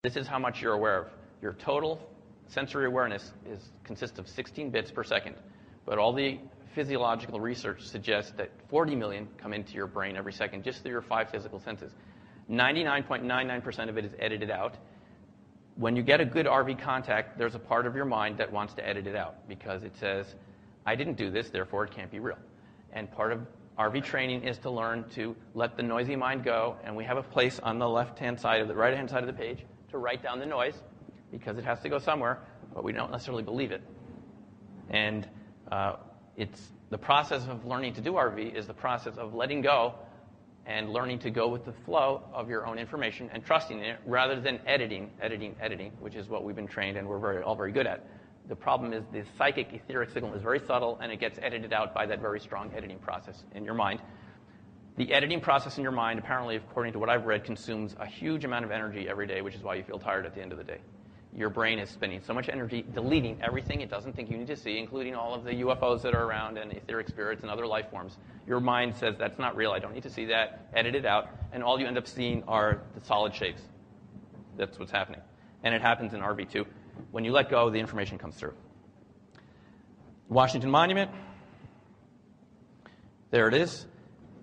This is how much you're aware of. Your total sensory awareness consists of 16 bits per second, but all the physiological research suggests that 40 million come into your brain every second just through your 5 physical senses. 99.99% of it is edited out. When you get a good RV contact, there's a part of your mind that wants to edit it out because it says, I didn't do this, therefore it can't be real. And part of RV training is to learn to let the noisy mind go, and we have a place on the left-hand side of the right-hand side of the page to write down the noise because it has to go somewhere, but we don't necessarily believe it. And it's the process of learning to do RV is the process of letting go and learning to go with the flow of your own information and trusting in it rather than editing, which is what we've been trained and we're all very good at. The problem is the psychic etheric signal is very subtle and it gets edited out by that very strong editing process in your mind. The editing process in your mind, apparently, according to what I've read, consumes a huge amount of energy every day, which is why you feel tired at the end of the day. Your brain is spending so much energy deleting everything it doesn't think you need to see, including all of the UFOs that are around and etheric spirits and other life forms. Your mind says, that's not real, I don't need to see that, edit it out, and all you end up seeing are the solid shapes. That's what's happening. And it happens in RV too. When you let go, the information comes through. Washington Monument. There it is.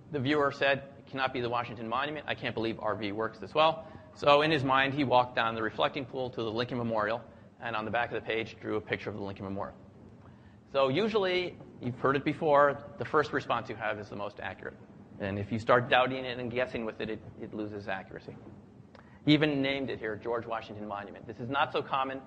The viewer said, it cannot be the Washington Monument. I can't believe RV works this well. So in his mind, he walked down the reflecting pool to the Lincoln Memorial, and on the back of the page drew a picture of the Lincoln Memorial. So usually, you've heard it before, the first response you have is the most accurate. And if you start doubting it and guessing with it, it loses accuracy. He even named it here, George Washington Monument. This is not so common.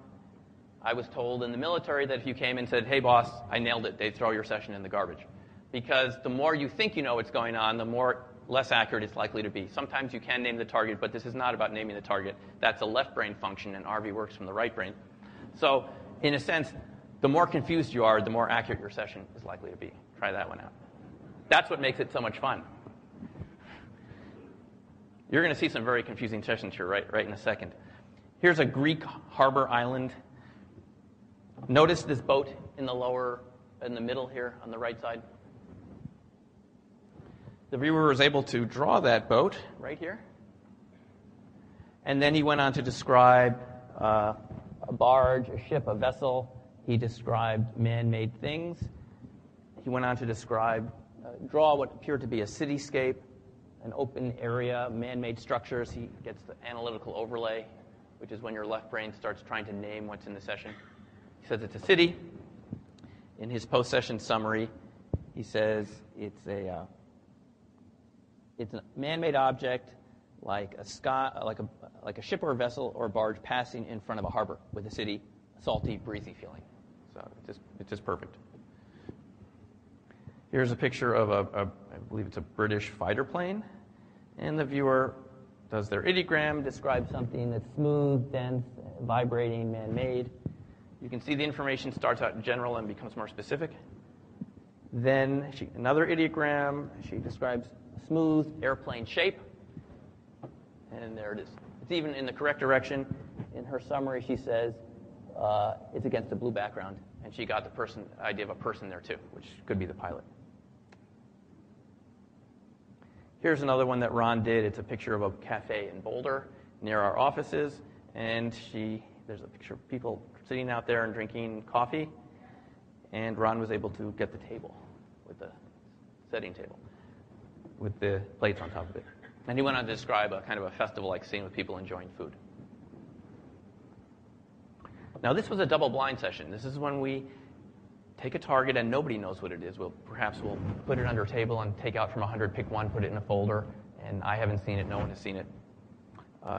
I was told in the military that if you came and said, hey boss, I nailed it, they'd throw your session in the garbage. Because the more you think you know what's going on, the more less accurate it's likely to be. Sometimes you can name the target, but this is not about naming the target. That's a left brain function, and RV works from the right brain. So, in a sense, the more confused you are, the more accurate your session is likely to be. Try that one out. That's what makes it so much fun. You're going to see some very confusing sessions here right in a second. Here's a Greek harbor island. Notice this boat in the middle here on the right side. The viewer was able to draw that boat right here. And then he went on to describe a barge, a ship, a vessel. He described man-made things. He went on to draw what appeared to be a cityscape, an open area, man-made structures. He gets the analytical overlay, which is when your left brain starts trying to name what's in the session. He says it's a city. In his post-session summary, he says it's a man-made object like a ship or a vessel or a barge passing in front of a harbor with a city, a salty, breezy feeling. So it's just perfect. Here's a picture of I believe it's a British fighter plane, and the viewer does their ideogram, describes something that's smooth, dense, vibrating, man-made. You can see the information starts out general and becomes more specific. Then another ideogram, she describes a smooth airplane shape, and there it is. It's even in the correct direction. In her summary, she says it's against a blue background, and she got the idea of a person there too, which could be the pilot. Here's another one that Ron did. It's a picture of a cafe in Boulder near our offices, and there's a picture of people sitting out there and drinking coffee, and Ron was able to get the table with the setting table with the plates on top of it. And he went on to describe a kind of a festival-like scene with people enjoying food. Now, this was a double-blind session. This is when we take a target and nobody knows what it is. Perhaps we'll put it under a table and take out from 100, pick one, put it in a folder, and I haven't seen it, no one has seen it.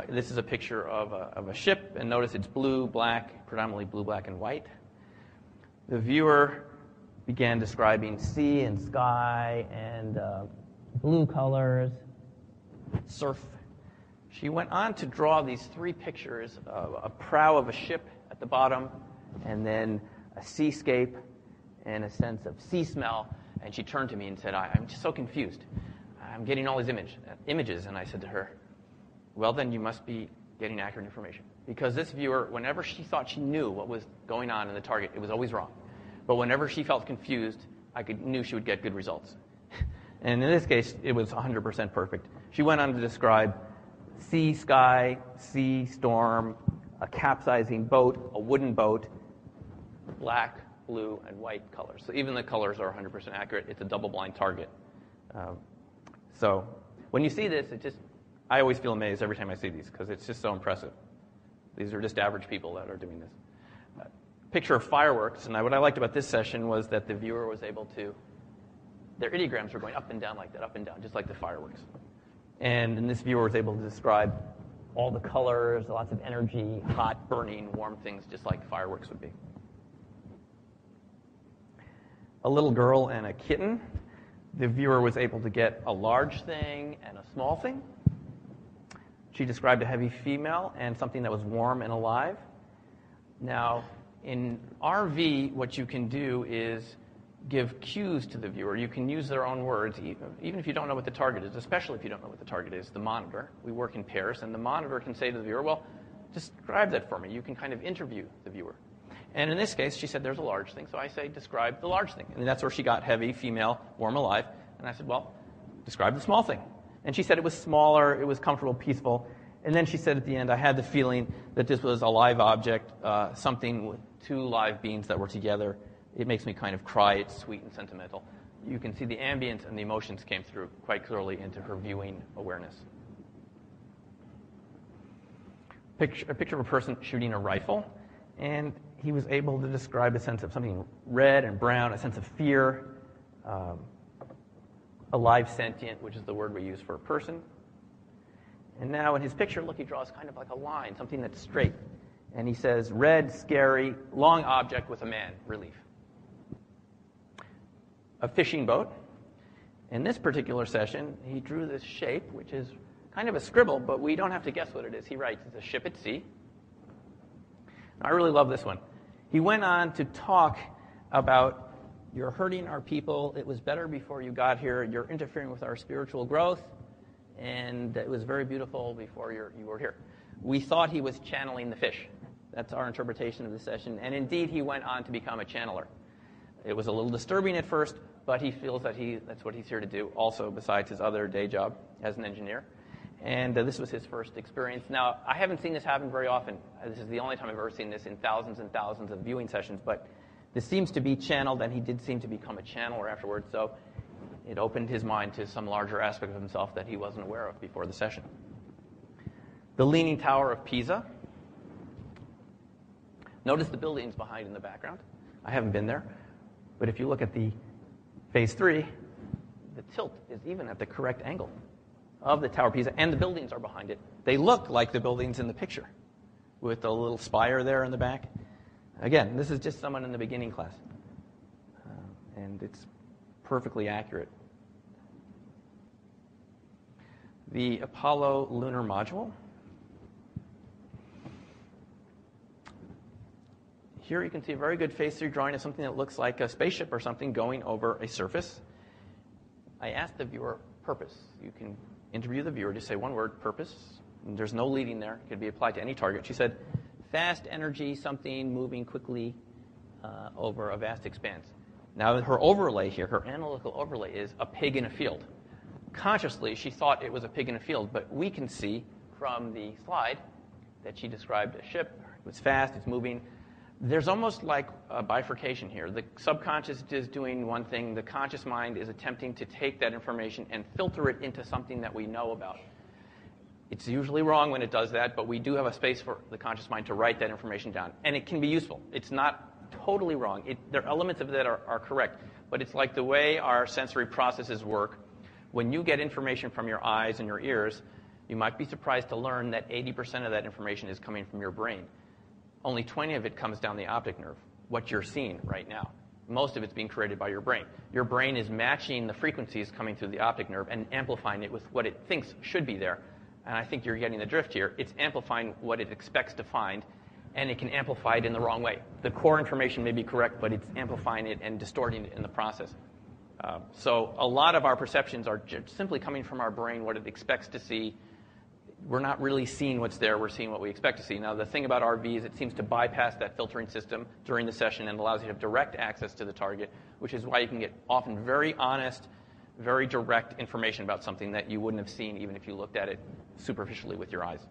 This is a picture of a ship, and notice it's blue, black, predominantly blue, black, and white. The viewer began describing sea and sky and blue colors, surf. She went on to draw these 3 pictures of a prow of a ship at the bottom, and then a seascape and a sense of sea smell. And she turned to me and said, I'm just so confused. I'm getting all these images. And I said to her, well, then you must be getting accurate information. Because this viewer, whenever she thought she knew what was going on in the target, it was always wrong. But whenever she felt confused, knew she would get good results. And in this case, it was 100% perfect. She went on to describe sea, sky, sea, storm, a capsizing boat, a wooden boat, black, blue, and white colors. So even the colors are 100% accurate. It's a double-blind target. So when you see this, I always feel amazed every time I see these because it's just so impressive. These are just average people that are doing this. Picture of fireworks, and what I liked about this session was that the viewer was able to, their ideograms were going up and down like that, up and down, just like the fireworks. And this viewer was able to describe all the colors, lots of energy, hot, burning, warm things, just like fireworks would be. A little girl and a kitten. The viewer was able to get a large thing and a small thing. She described a heavy female and something that was warm and alive. Now, in RV, what you can do is give cues to the viewer. You can use their own words, even if you don't know what the target is, especially if you don't know what the target is, the monitor. We work in pairs, and the monitor can say to the viewer, well, describe that for me. You can kind of interview the viewer. And in this case, she said there's a large thing, so I say describe the large thing. And that's where she got heavy, female, warm, alive. And I said, well, describe the small thing. And she said it was smaller, it was comfortable, peaceful. And then she said at the end, I had the feeling that this was a live object, something with two live beings that were together. It makes me kind of cry. It's sweet and sentimental. You can see the ambience and the emotions came through quite clearly into her viewing awareness. A picture of a person shooting a rifle, and he was able to describe a sense of something red and brown, a sense of fear, alive, sentient, which is the word we use for a person. And now in his picture, look, he draws kind of like a line, something that's straight. And he says, red, scary, long object with a man, relief. A fishing boat. In this particular session, he drew this shape, which is kind of a scribble, but we don't have to guess what it is. He writes, it's a ship at sea. I really love this one. He went on to talk about, you're hurting our people, it was better before you got here, you're interfering with our spiritual growth, and it was very beautiful before you were here. We thought he was channeling the fish. That's our interpretation of the session, and indeed he went on to become a channeler. It was a little disturbing at first, but he feels that that's what he's here to do, also besides his other day job as an engineer. And this was his first experience. Now, I haven't seen this happen very often. This is the only time I've ever seen this in thousands and thousands of viewing sessions, but this seems to be channeled, and he did seem to become a channeler afterwards, so it opened his mind to some larger aspect of himself that he wasn't aware of before the session. The Leaning Tower of Pisa. Notice the buildings behind in the background. I haven't been there, but if you look at the phase 3, the tilt is even at the correct angle of the Tower of Pisa, and the buildings are behind it. They look like the buildings in the picture, with a little spire there in the back. Again, this is just someone in the beginning class, and it's perfectly accurate. The Apollo lunar module. Here you can see a very good phase 3 drawing of something that looks like a spaceship or something going over a surface. I asked the viewer purpose. You can interview the viewer, just say one word, purpose. And there's no leading there. It could be applied to any target. She said, fast energy, something moving quickly over a vast expanse. Now, her overlay here, her analytical overlay is a pig in a field. Consciously, she thought it was a pig in a field, but we can see from the slide that she described a ship. It was fast, it's moving. There's almost like a bifurcation here. The subconscious is doing one thing. The conscious mind is attempting to take that information and filter it into something that we know about. It's usually wrong when it does that, but we do have a space for the conscious mind to write that information down. And it can be useful. It's not totally wrong. There are elements of it that are correct. But it's like the way our sensory processes work. When you get information from your eyes and your ears, you might be surprised to learn that 80% of that information is coming from your brain. Only 20 of it comes down the optic nerve, what you're seeing right now. Most of it's being created by your brain. Your brain is matching the frequencies coming through the optic nerve and amplifying it with what it thinks should be there. And I think you're getting the drift here. It's amplifying what it expects to find, and it can amplify it in the wrong way. The core information may be correct, but it's amplifying it and distorting it in the process. So a lot of our perceptions are simply coming from our brain, what it expects to see. We're not really seeing what's there. We're seeing what we expect to see. Now, the thing about RV is it seems to bypass that filtering system during the session and allows you to have direct access to the target, which is why you can get often very honest, very direct information about something that you wouldn't have seen even if you looked at it superficially with your eyes.